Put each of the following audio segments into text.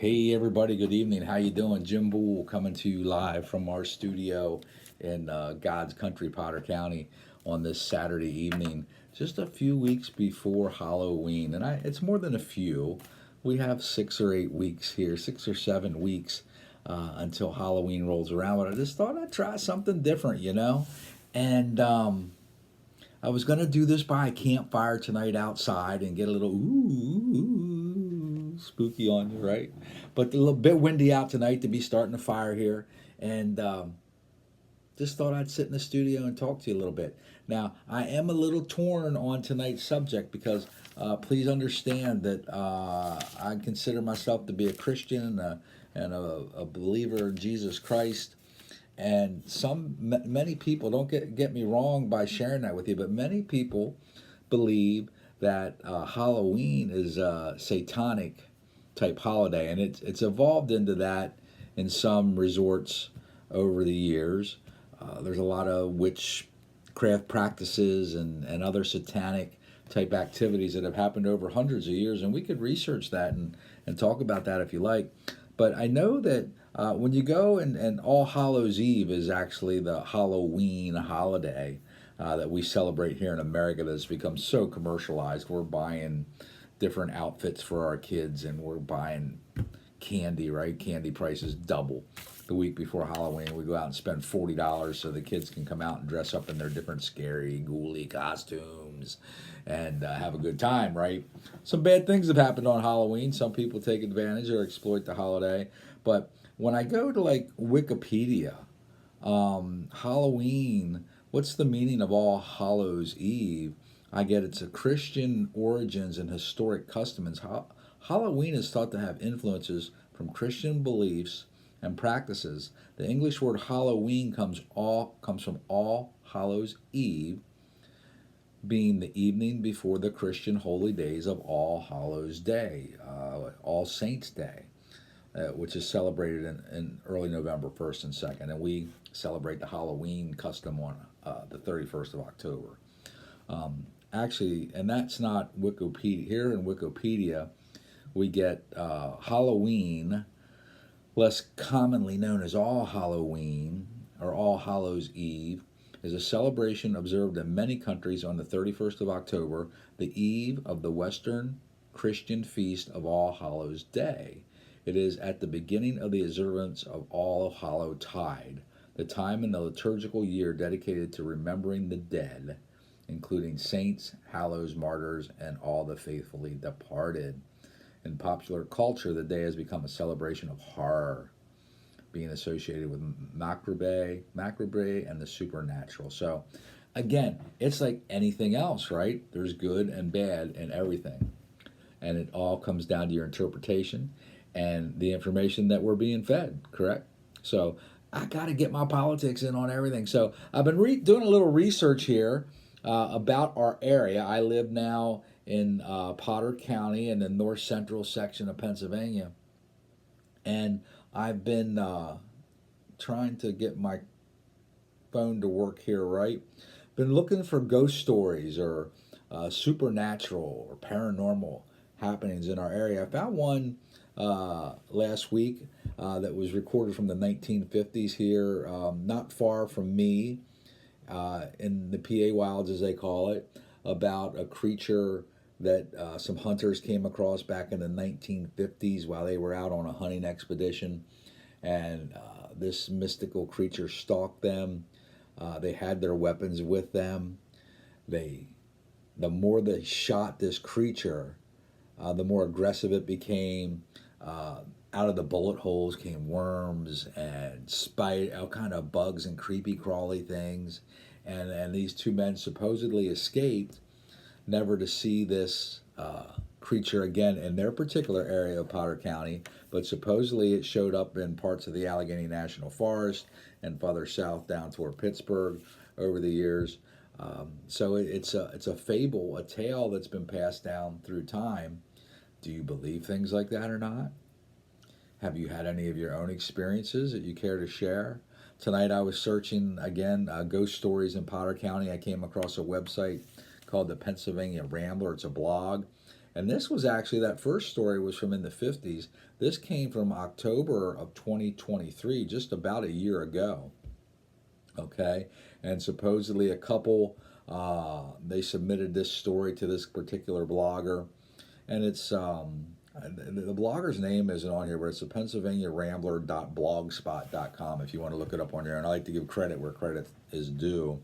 Hey everybody, good evening. How you doing? Jim Boole coming to you live from our studio in God's country, Potter County, on this Saturday evening, just a few weeks before Halloween. And it's more than a few. We have 6 or 8 weeks here, 6 or 7 weeks until Halloween rolls around. But I just thought I'd try something different. And I was gonna do this by a campfire tonight outside and get a little spooky on you, right? But a little bit windy out tonight to be starting a fire here, and just thought I'd sit in the studio and talk to you a little bit. Now I am a little torn on tonight's subject because please understand that I consider myself to be a Christian and a believer in Jesus Christ. And many people don't get me wrong by sharing that with you, but many people believe that Halloween is a satanic type holiday, and it's evolved into that in some resorts over the years. There's a lot of witchcraft practices and other satanic type activities that have happened over hundreds of years, and we could research that and talk about that if you like. But I know that when you go and All Hallows Eve is actually the Halloween holiday that we celebrate here in America that's become so commercialized. We're buying different outfits for our kids and we're buying candy, right? Candy prices double the week before Halloween. We go out and spend $40 so the kids can come out and dress up in their different scary, ghouly costumes and have a good time, right? Some bad things have happened on Halloween. Some people take advantage or exploit the holiday. But when I go to like Wikipedia, Halloween, what's the meaning of All Hallows Eve? I get it's a Christian origins and historic customs. Halloween is thought to have influences from Christian beliefs and practices. The English word Halloween comes from All Hallows Eve, being the evening before the Christian holy days of All Hallows Day, All Saints Day, which is celebrated in early November 1st and 2nd. And we celebrate the Halloween custom on the 31st of October. Actually, and that's not Wikipedia. Here in Wikipedia, we get Halloween, less commonly known as All Halloween or All Hallows Eve, is a celebration observed in many countries on the 31st of October, the eve of the Western Christian feast of All Hallows Day. It is at the beginning of the observance of All Hallow Tide, the time in the liturgical year dedicated to remembering the dead, including saints, hallows, martyrs, and all the faithfully departed. In popular culture, the day has become a celebration of horror, being associated with macabre and the supernatural. So, again, it's like anything else, right? There's good and bad in everything. And it all comes down to your interpretation and the information that we're being fed, correct? So, I got to get my politics in on everything. So, I've been doing a little research here about our area. I live now in Potter County in the north central section of Pennsylvania. And I've been trying to get my phone to work here right. Been looking for ghost stories or supernatural or paranormal happenings in our area. I found one last week that was recorded from the 1950s here, not far from me, in the PA Wilds, as they call it, about a creature that some hunters came across back in the 1950s while they were out on a hunting expedition. And this mystical creature stalked them. They had their weapons with them. The more they shot this creature, the more aggressive it became. Out of the bullet holes came worms and all kind of bugs and creepy crawly things. And these two men supposedly escaped, never to see this creature again in their particular area of Potter County, but supposedly it showed up in parts of the Allegheny National Forest and farther south down toward Pittsburgh over the years. So it's a fable, a tale that's been passed down through time. Do you believe things like that or not? Have you had any of your own experiences that you care to share? Tonight I was searching again ghost stories in Potter County. I came across a website called the Pennsylvania Rambler. It's a blog, And this was actually, that first story was from in the 50s. This came from October of 2023, just about a year ago. Okay. And supposedly a couple, they submitted this story to this particular blogger. And it's, the blogger's name isn't on here, but it's the PennsylvaniaRambler.blogspot.com if you want to look it up on there. And I like to give credit where credit is due.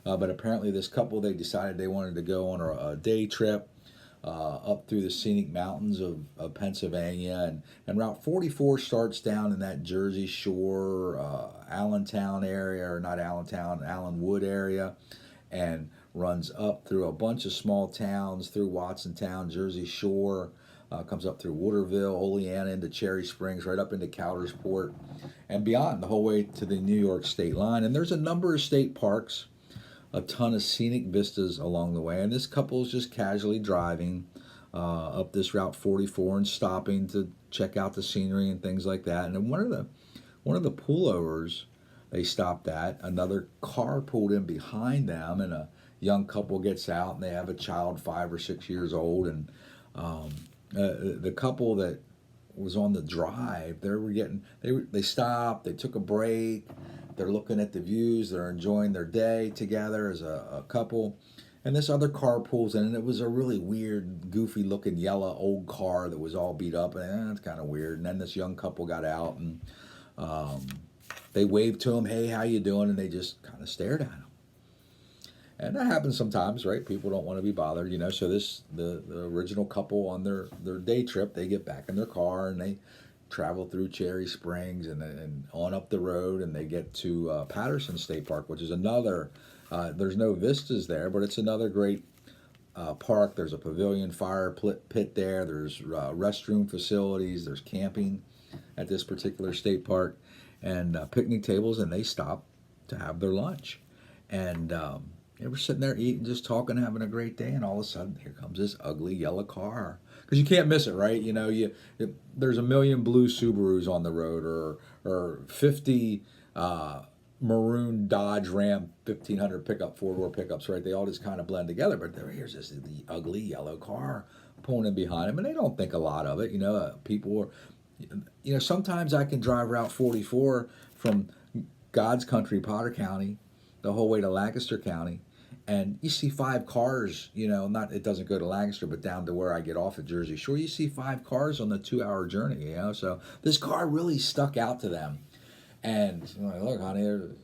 But apparently, this couple, they decided they wanted to go on a day trip up through the scenic mountains of Pennsylvania. And Route 44 starts down in that Jersey Shore, Allentown area, or not Allentown, Allenwood area, and runs up through a bunch of small towns, through Watsontown, Jersey Shore, comes up through Waterville, Oleana, into Cherry Springs, right up into Coudersport, and beyond, the whole way to the New York state line. And there's a number of state parks, a ton of scenic vistas along the way. And this couple is just casually driving up this Route 44 and stopping to check out the scenery and things like that. And then one of the pullovers they stopped at, another car pulled in behind them, and a young couple gets out, and they have a child 5 or 6 years old. And the couple that was on the drive, they stopped, they took a break, they're looking at the views, they're enjoying their day together as a couple. And this other car pulls in, and it was a really weird, goofy looking yellow old car that was all beat up, and that's kind of weird. And then this young couple got out, and they waved to him, "Hey, how you doing?" And they just kind of stared at him. And that happens sometimes, right? People don't want to be bothered, So the original couple on their day trip, they get back in their car and they travel through Cherry Springs and on up the road, and they get to Patterson State Park, which is another. There's no vistas there, but it's another great park. There's a pavilion fire pit there. There's restroom facilities. There's camping at this particular state park, and picnic tables. And they stop to have their lunch, and they were sitting there eating, just talking, having a great day, and all of a sudden, here comes this ugly yellow car. Because you can't miss it, right? There's a million blue Subarus on the road, or 50 maroon Dodge Ram 1500 pickup, 4-door pickups, right? They all just kind of blend together. But here's this ugly yellow car pulling in behind them, and they don't think a lot of it. People are, sometimes I can drive Route 44 from God's country, Potter County, the whole way to Lancaster County. And you see 5 cars, it doesn't go to Lancaster, but down to where I get off at Jersey Shore, you see 5 cars on the 2-hour journey, So this car really stuck out to them. And look, honey, there's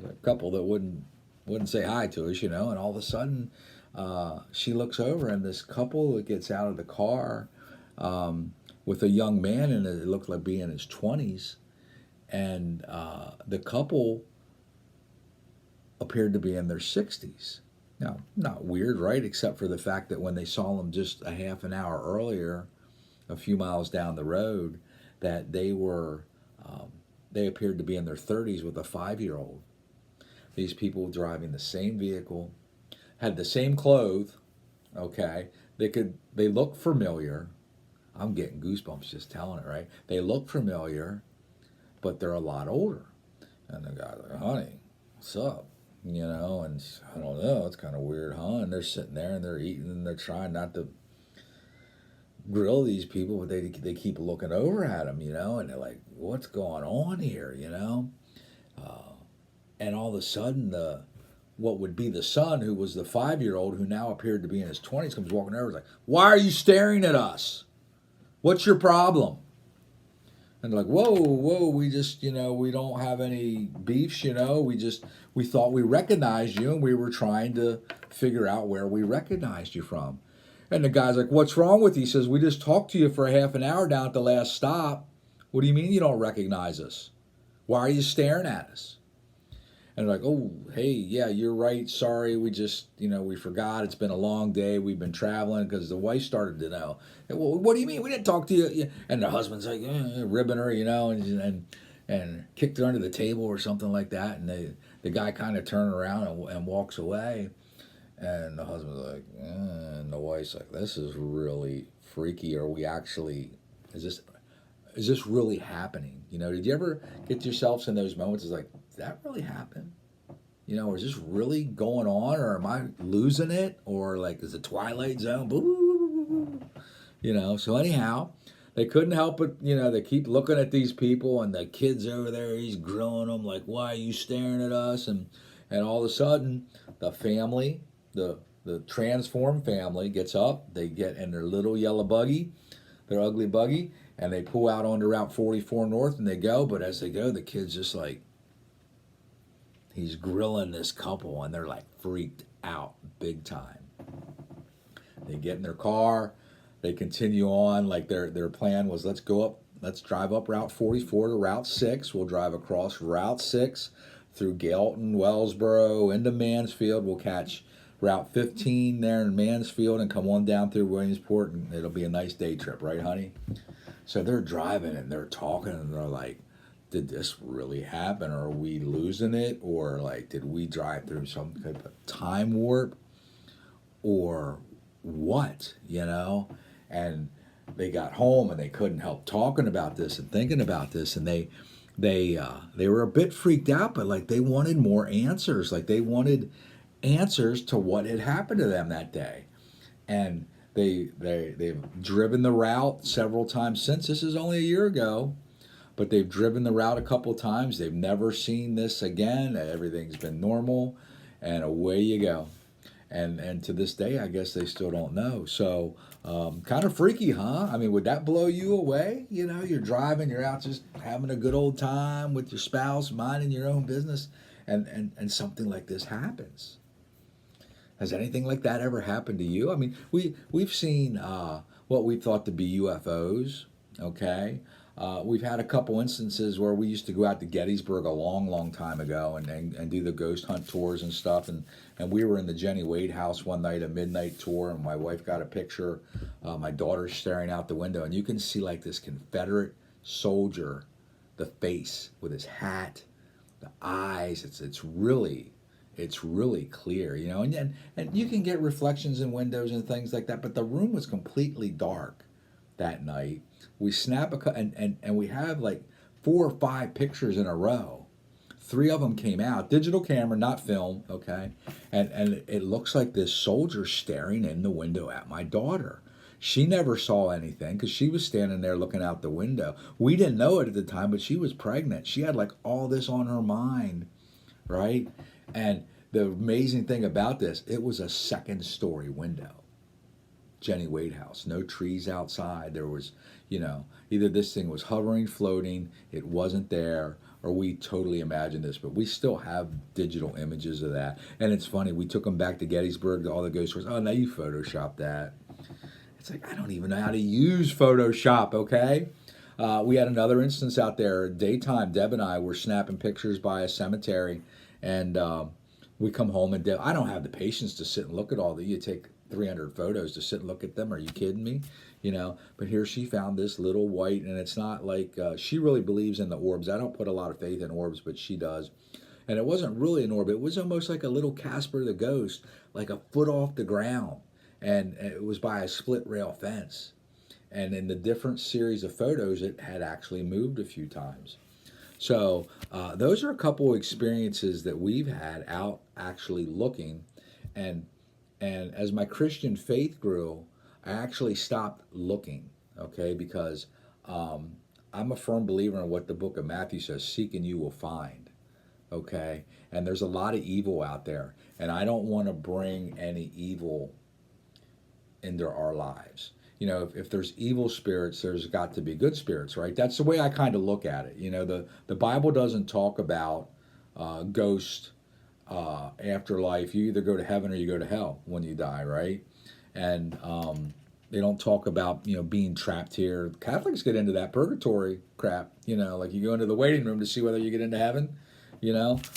a couple that wouldn't say hi to us, and all of a sudden she looks over, and this couple that gets out of the car with a young man in it, looked like being in his 20s, and the couple appeared to be in their 60s. Now, not weird, right? Except for the fact that when they saw them just a half an hour earlier, a few miles down the road, that they appeared to be in their 30s with a 5-year-old. These people driving the same vehicle, had the same clothes, okay? They look familiar. I'm getting goosebumps just telling it, right? They look familiar, but they're a lot older. And the guy's like, "Honey, what's up?" And I don't know, it's kind of weird, huh? And they're sitting there and they're eating, and they're trying not to grill these people, but they keep looking over at them, and they're like, "What's going on here?" And all of a sudden, what would be the son, who was the 5-year-old, who now appeared to be in his 20s, comes walking over, and is like, "Why are you staring at us? What's your problem?" And they're like, whoa, we just, we don't have any beefs, we thought we recognized you, and we were trying to figure out where we recognized you from. And the guy's like, "What's wrong with you?" He says, "We just talked to you for a half an hour down at the last stop. What do you mean you don't recognize us? Why are you staring at us?" And they're like, "Oh, hey, yeah, you're right. Sorry, we just, we forgot. It's been a long day. We've been traveling," because the wife started to know. "Well, what do you mean? We didn't talk to you." And the husband's like, ribbing her, and kicked her under the table or something like that. And the guy kind of turned around and walks away. And the husband's like, and the wife's like, "This is really freaky. Is this really happening?" Did you ever get yourselves in those moments? It's like, did that really happen? Or is this really going on? Or am I losing it? Or like, is the Twilight Zone? Boo. So anyhow, they couldn't help it. They keep looking at these people, and the kid's over there. He's grilling them like, "Why are you staring at us?" And all of a sudden, the family, the transformed family, gets up. They get in their little yellow buggy, their ugly buggy, and they pull out onto Route 44 North, and they go. But as they go, the kid's just like, he's grilling this couple, and they're like freaked out big time. They get in their car. They continue on. Like their plan was, let's drive up Route 44 to Route 6. We'll drive across Route 6 through Galton, Wellsboro, into Mansfield. We'll catch Route 15 there in Mansfield and come on down through Williamsport, and it'll be a nice day trip, right, honey? So they're driving and they're talking and they're like, did this really happen? Or are we losing it? Or like, did we drive through some type of time warp? Or what, And they got home and they couldn't help talking about this and thinking about this, and they were a bit freaked out, but like they wanted more answers. Like they wanted answers to what had happened to them that day. And they've driven the route several times since. This is only a year ago, but they've driven the route a couple times. They've never seen this again. Everything's been normal, and away you go. And to this day, I guess they still don't know. So kind of freaky, huh? I mean, would that blow you away? You're driving, you're out just having a good old time with your spouse, minding your own business, and something like this happens. Has anything like that ever happened to you? I mean, we've seen what we thought to be UFOs. Okay, we've had a couple instances where we used to go out to Gettysburg a long, long time ago and do the ghost hunt tours and stuff. And we were in the Jenny Wade house one night, a midnight tour, and my wife got a picture. My daughter's staring out the window, and you can see like this Confederate soldier, the face with his hat, the eyes. It's really clear, and you can get reflections in windows and things like that. But the room was completely dark that night. We snap and we have like 4 or 5 pictures in a row. 3 of them came out, digital camera, not film, okay? And it looks like this soldier staring in the window at my daughter. She never saw anything because she was standing there looking out the window. We didn't know it at the time, but she was pregnant. She had like all this on her mind, right? And the amazing thing about this, it was a 2nd-story window. Jenny Wade house, no trees outside. There was, either this thing was hovering, floating, it wasn't there, or we totally imagined this. But we still have digital images of that. And it's funny, we took them back to Gettysburg, to all the ghost tours. Oh, now you photoshopped that. It's like, I don't even know how to use Photoshop, okay? We had another instance out there, daytime. Deb and I were snapping pictures by a cemetery, and we come home, and I don't have the patience to sit and look at all that. You take 300 photos to sit and look at them. Are you kidding me? But here she found this little white, and it's not like she really believes in the orbs. I don't put a lot of faith in orbs, but she does. And it wasn't really an orb. It was almost like a little Casper the Ghost, like a foot off the ground. And it was by a split rail fence. And in the different series of photos, it had actually moved a few times. So those are a couple of experiences that we've had out actually looking. And as my Christian faith grew, I actually stopped looking, okay? Because I'm a firm believer in what the book of Matthew says, seek and you will find, okay? And there's a lot of evil out there. And I don't want to bring any evil into our lives. If there's evil spirits, there's got to be good spirits, right? That's the way I kind of look at it. The Bible doesn't talk about ghosts, afterlife. You either go to heaven or you go to hell when you die, right? And they don't talk about being trapped here. Catholics get into that purgatory crap. Like you go into the waiting room to see whether you get into heaven. I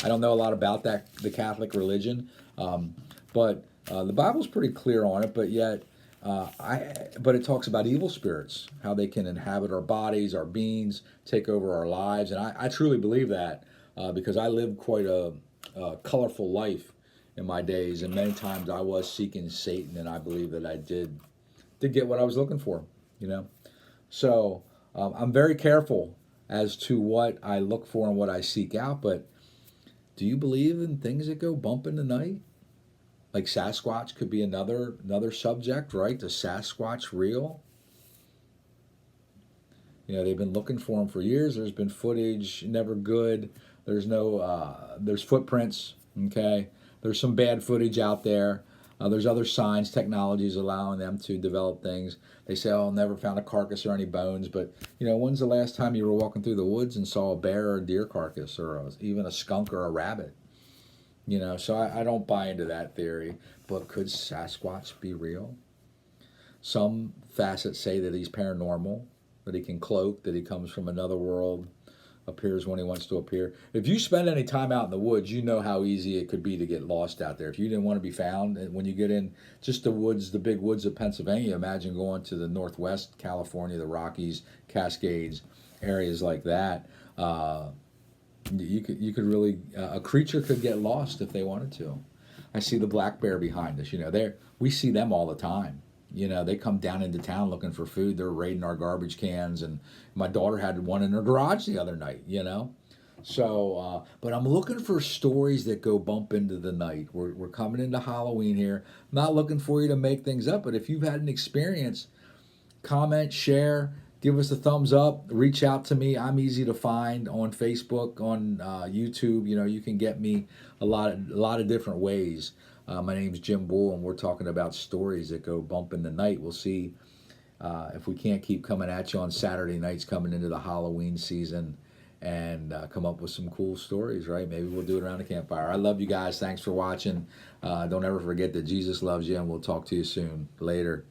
don't know a lot about that, the Catholic religion, but the Bible's pretty clear on it. But yet, but it talks about evil spirits, how they can inhabit our bodies, our beings, take over our lives, and I truly believe that because I lived quite a colorful life in my days, and many times I was seeking Satan, and I believe that I did get what I was looking for. So I'm very careful as to what I look for and what I seek out. But do you believe in things that go bump in the night? Like Sasquatch could be another subject, right? Is Sasquatch real? You know, they've been looking for them for years. There's been footage, never good. There's no, there's footprints. Okay, there's some bad footage out there. There's other signs, technologies allowing them to develop things. They say, "Oh, never found a carcass or any bones." But you know, when's the last time you were walking through the woods and saw a bear or a deer carcass, or even a skunk or a rabbit? You know, so I don't buy into that theory. But could Sasquatch be real? Some facets say that he's paranormal, that he can cloak, that he comes from another world, appears when he wants to appear. If you spend any time out in the woods, you know how easy it could be to get lost out there. If you didn't want to be found, and when you get in just the woods, the big woods of Pennsylvania, imagine going to the Northwest California, the Rockies, Cascades, areas like that. You could really a creature could get lost if they wanted to. I see the black bear behind us. You know, there we see them all the time. You know, they come down into town looking for food. They're raiding our garbage cans, and my daughter had one in her garage the other night. You know, so but I'm looking for stories that go bump into the night. We're coming into Halloween here. I'm not looking for you to make things up, but if you've had an experience, comment, share, give us a thumbs up, reach out to me. I'm easy to find on Facebook, on YouTube. You know, you can get me a lot of different ways. My name's Jim Bull, and we're talking about stories that go bump in the night. We'll see if we can't keep coming at you on Saturday nights coming into the Halloween season and come up with some cool stories, right? Maybe we'll do it around the campfire. I love you guys. Thanks for watching. Don't ever forget that Jesus loves you, and we'll talk to you soon. Later.